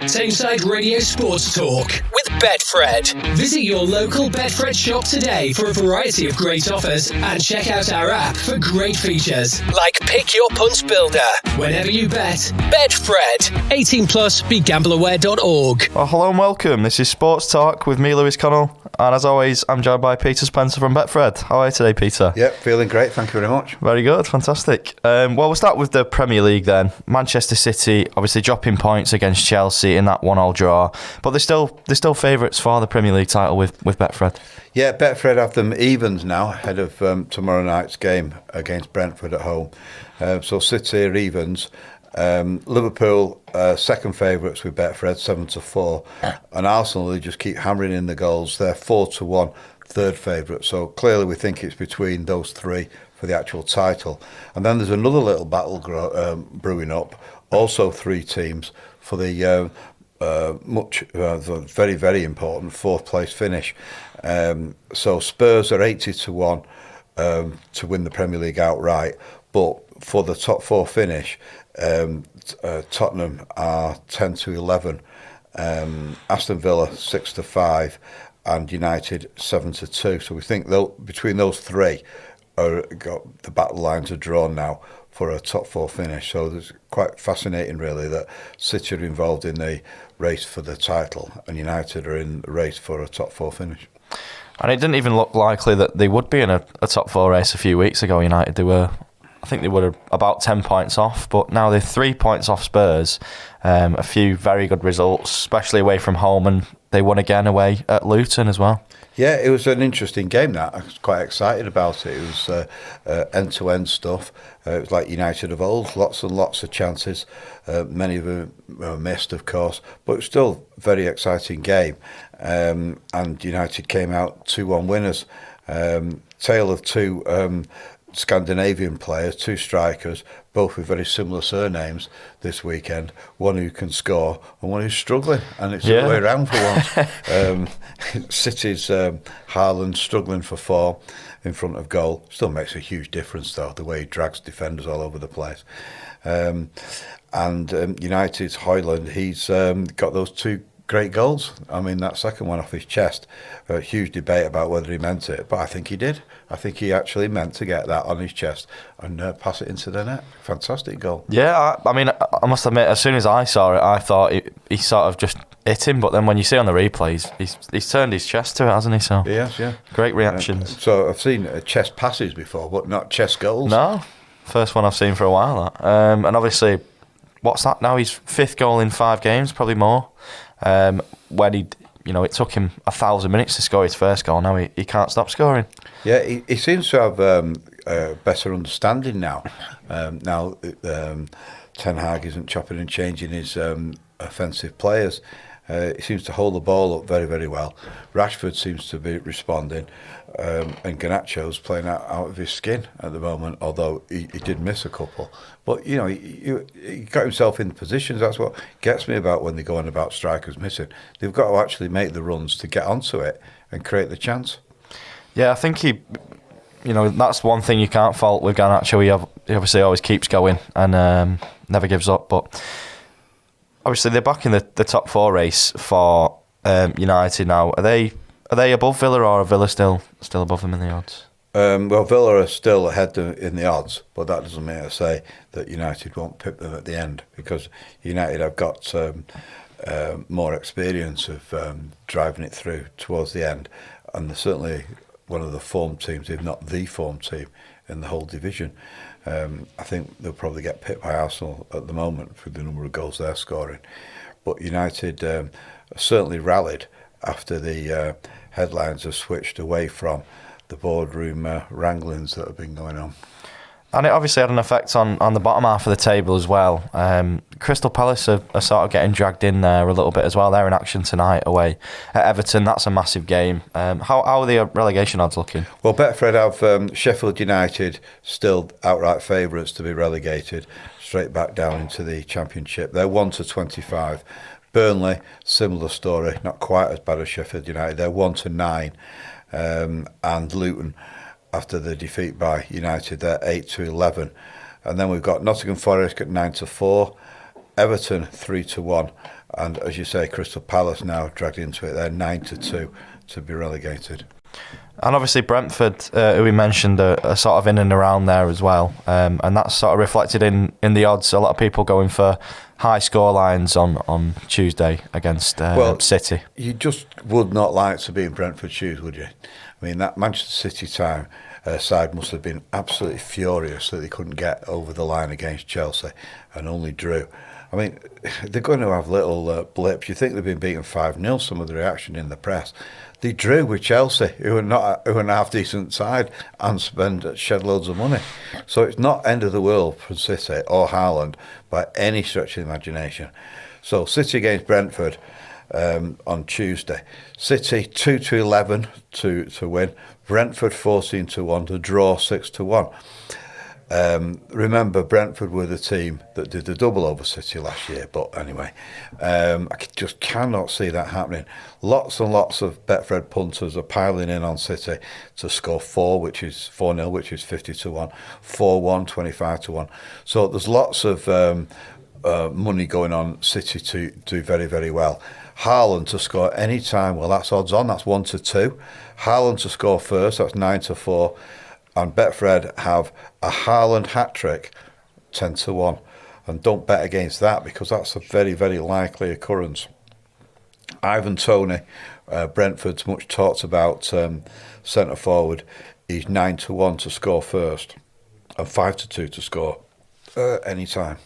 Tameside Radio Sports Talk with Betfred. Visit your local Betfred shop today for a variety of great offers and check out our app for great features like Pick Your Punt Builder. Whenever you bet, Betfred. 18 plus, begambleaware.org. Well, hello and welcome. This is Sports Talk with me, Lewis Connell. And as always, I'm joined by Peter Spencer from Betfred. How are you today, Peter? Yeah, feeling great. Thank you very much. Very good. Fantastic. Well, we'll start with the Premier League then. Manchester City obviously dropping points against Chelsea in that 1-1 draw. But they're still favourites for the Premier League title with Betfred. Yeah, Betfred have them evens now ahead of tomorrow night's game against Brentford at home. So City are evens. Liverpool second favourites with Betfred 7-4, and Arsenal, they just keep hammering in the goals. They're 4-1 third favourite. So clearly we think it's between those three for the actual title. And then there's another little battle brewing up. Also three teams for the very, very important fourth place finish. So Spurs are 80-1 to win the Premier League outright, but for the top four finish, Tottenham are 10-11, Aston Villa 6-5, and United 7-2. So we think between those three, the battle lines are drawn now for a top four finish. So it's quite fascinating, really, that City are involved in the race for the title, and United are in the race for a top four finish. And it didn't even look likely that they would be in a top four race a few weeks ago. United, I think they were about 10 points off, but now they're 3 points off Spurs. A few very good results, especially away from home, and they won again away at Luton as well. Yeah, it was an interesting game, that. I was quite excited about it. It was end-to-end stuff. It was like United of old, lots and lots of chances. Many of them were missed, of course, but it was still a very exciting game. And United came out 2-1 winners. Tale of two Scandinavian players, two strikers, both with very similar surnames this weekend. One who can score and one who's struggling, and it's the other way around for once. City's Haaland struggling for form in front of goal. Still makes a huge difference, though, the way he drags defenders all over the place. And United's Højlund, he's got those two great goals. I mean, that second one off his chest, a huge debate about whether he meant it, but I think he did. I think he actually meant to get that on his chest and pass it into the net. Fantastic goal. Yeah, I mean, I must admit, as soon as I saw it, I thought he sort of just hit him, but then when you see on the replays, he's turned his chest to it, hasn't he? So he has, yeah. Great reactions. So I've seen chest passes before, but not chest goals. No, first one I've seen for a while, that. And obviously, what's that now? His fifth goal in 5 games, probably more. When it took him 1,000 minutes to score his first goal. Now he can't stop scoring. Yeah, he seems to have a better understanding now. Now Ten Hag isn't chopping and changing his offensive players. He seems to hold the ball up very, very well. Rashford seems to be responding, and Garnacho's playing out of his skin at the moment, although he did miss a couple. But, he got himself in positions. That's what gets me about when they go on about strikers missing. They've got to actually make the runs to get onto it and create the chance. Yeah, I think that's one thing you can't fault with Garnacho. He obviously always keeps going and never gives up, but obviously they're back in the top 4 race for United now. Are they above Villa, or are Villa still above them in the odds? Well, Villa are still ahead in the odds, but that doesn't mean to say that United won't pip them at the end, because United have got more experience of driving it through towards the end, and they're certainly one of the form teams, if not the form team, in the whole division. I think they'll probably get pipped by Arsenal at the moment for the number of goals they're scoring. But United certainly rallied after the headlines have switched away from the boardroom wranglings that have been going on. And it obviously had an effect on the bottom half of the table as well. Crystal Palace are sort of getting dragged in there a little bit as well. They're in action tonight away at Everton. That's a massive game. How are the relegation odds looking? Well, Betfred have Sheffield United still outright favourites to be relegated straight back down into the Championship. They're 1-25. Burnley, similar story, not quite as bad as Sheffield United. They're 1-9. And Luton, after the defeat by United, they're 8-11. And then we've got Nottingham Forest at 9-4, Everton 3-1, And as you say, Crystal Palace now dragged into it. They're 9-2 to be relegated. And obviously Brentford, who we mentioned, are sort of in and around there as well. And that's sort of reflected in the odds. A lot of people going for high score lines on Tuesday against City. You just would not like to be in Brentford's shoes, would you? I mean, that Manchester City side must have been absolutely furious that they couldn't get over the line against Chelsea and only drew. I mean, they're going to have little blips. You think they've been beaten 5-0, some of the reaction in the press. They drew with Chelsea, who are a half-decent side, and shed loads of money. So it's not end of the world for City or Haaland by any stretch of the imagination. So City against Brentford on Tuesday. City 2-11 to win. Brentford 14-1 to draw 6-1. Remember, Brentford were the team that did the double over City last year. But anyway, I just cannot see that happening. Lots and lots of Betfred punters are piling in on City to score 4-0, which is 50-1, 4-1, 25-1. So there's lots of money going on City to do very, very well. Haaland to score any time, well, that's odds on. That's 1-2. Haaland to score first, that's 9-4. And Betfred have a Haaland hat-trick, 10-1. And don't bet against that, because that's a very, very likely occurrence. Ivan Toney, Brentford's much talked about centre-forward, he's 9-1 to score first and 5-2 to score any time.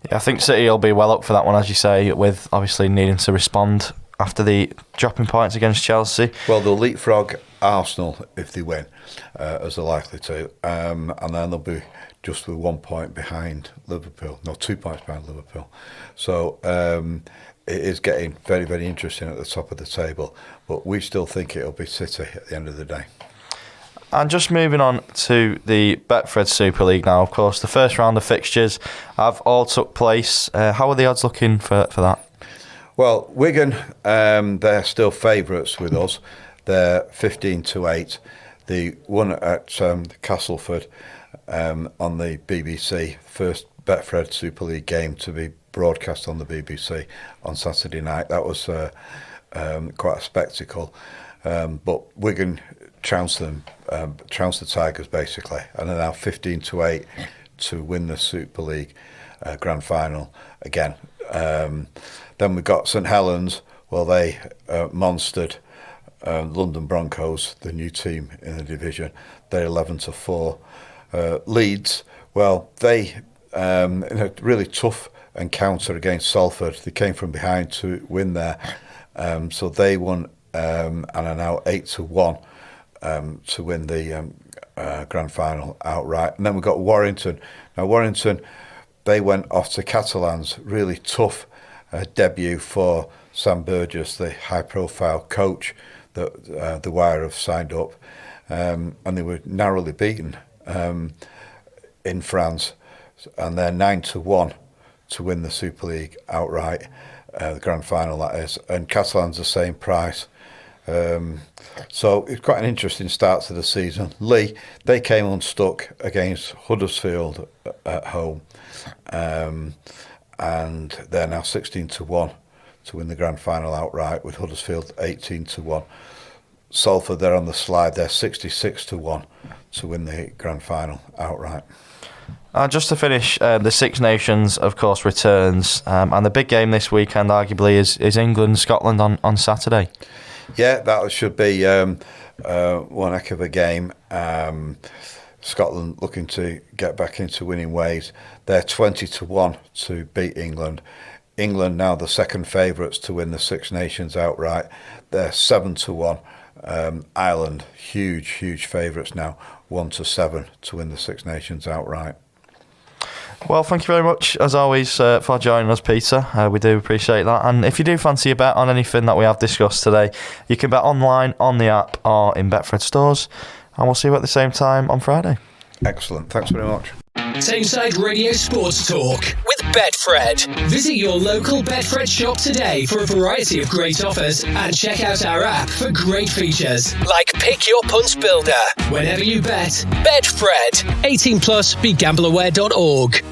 Yeah, I think City will be well up for that one, as you say, with obviously needing to respond after the dropping points against Chelsea. Well, they'll leapfrog Arsenal if they win, as they're likely to. And then they'll be just with 1 point behind Liverpool. No, 2 points behind Liverpool. So it is getting very, very interesting at the top of the table. But we still think it'll be City at the end of the day. And just moving on to the Betfred Super League now, of course, the first round of fixtures have all took place. How are the odds looking for that? Well, Wigan, they're still favourites with us. They're 15-8. They won at Castleford on the BBC, first Betfred Super League game to be broadcast on the BBC on Saturday night. That was quite a spectacle. But Wigan trounced the Tigers basically, and are now 15-8 to win the Super League grand final again. Then we got St Helens. Well, they monstered London Broncos, the new team in the division. They're 11-4. Leeds, well, they in a really tough encounter against Salford, they came from behind to win there. So they won and are now 8-1 to win the grand final outright. And then we got Warrington. Now Warrington, they went off to Catalans, really tough debut for Sam Burgess, the high-profile coach that the Wire have signed up, and they were narrowly beaten in France, and they're 9-1 to win the Super League outright, the grand final that is, and Catalan's the same price. So it's quite an interesting start to the season. Lee, they came unstuck against Huddersfield at home, and they're now 16-1 to win the grand final outright, with Huddersfield 18-1. Salford, they're on the slide, they're 66-1 to win the grand final outright. Just to finish, the Six Nations, of course, returns, and the big game this weekend, arguably, is England-Scotland on Saturday. Yeah, that should be one heck of a game. Scotland looking to get back into winning ways. They're 20-1 to beat England. England now the second favourites to win the Six Nations outright. They're 7-1. Ireland, huge favourites now, 1-7 to win the Six Nations outright. Well, thank you very much, as always, for joining us, Peter. We do appreciate that. And if you do fancy a bet on anything that we have discussed today, you can bet online, on the app, or in Betfred stores. And we'll see you at the same time on Friday. Excellent. Thanks very much. Tameside Radio Sports Talk with Betfred. Visit your local Betfred shop today for a variety of great offers, and check out our app for great features like Pick Your Punts Builder. Whenever you bet, Betfred. 18+, begambleaware.org.